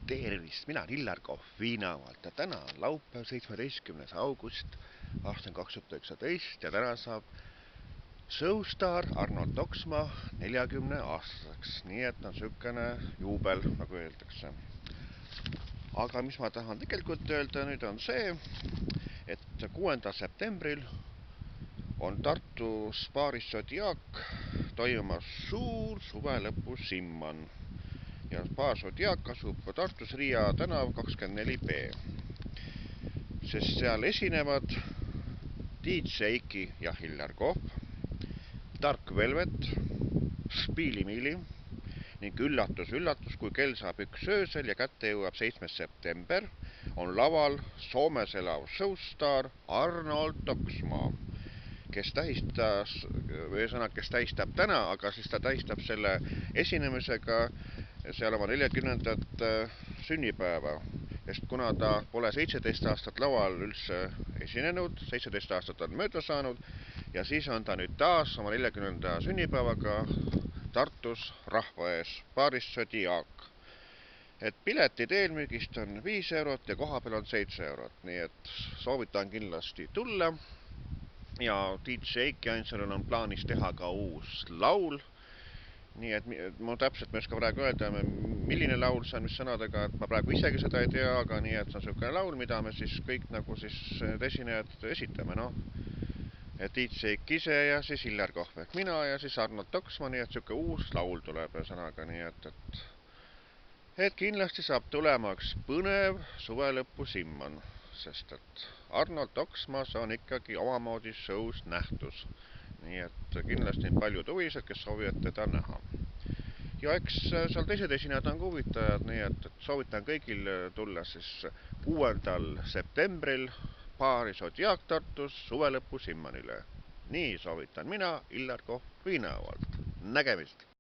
Tervist, mina olen Illar Kohv Viinavalt ja täna on laupäev 17. august aastal 2019 ja täna saab showstaar Arnold Oksmaa 40-aastaseks, nii et on sükene juubel, nagu öeldakse. Aga mis ma tahan tegelikult öelda nüüd on see, et 6. septembril on Tartus baaris Zodiac toimumas suur suvelõpu simman. Ja baar Zodiac asub Tartus Riia tänav 24B, sest seal esinevad DJ Eiki ja Illar Kohv, Dark Velvet, Spiili-Miili ning üllatus, kui kell saab 1 öösel ja kätte jõuab 7. september, on laval Soomes elav showstaar Arnold Oksmaa, kes tähistab täna, aga siis ta tähistab selle esinemisega seal oma 40. sünnipäeva, sest kuna ta pole 17 aastat laval üldse esinenud, 17 aastat on mööda saanud ja siis on ta nüüd taas oma 40. sünnipäevaga Tartus rahva ees, baaris Zodiac. Et piletid eelmüügist on 5 eurot ja kohapeal on 7 eurot, nii et soovitan kindlasti tulla. Ja DJ Eiki Ainsalul on plaanis teha ka uus laul. Nii et ma täpselt ei oska praegu öelda, milline laul see on, mis sõnadega, et ma praegu isegi seda ei tea, aga nii et see on selline laul, mida me siis kõik nagu siis esinejad esitame, noh. Et DJ Eiki ise ja siis Illar Kohv ehk mina ja siis Arnold Oksmaa, nii et selline uus laul tuleb sõnaga, nii et kindlasti saab tulema üks põnev suvelõpu simman, sest et Arnold Oksmaa on ikkagi omamoodi show's nähtus. Nii et kindlasti on paljud huvilised, kes soovivad teda näha. Ja eks seal teised esinejad on huvitavad, nii et soovitan kõigil tulla siis 6. septembril baari Zodiac Tartus suvelõpu simmanile. Nii soovitan mina, Illar Kohv Viinavalt. Nägemist!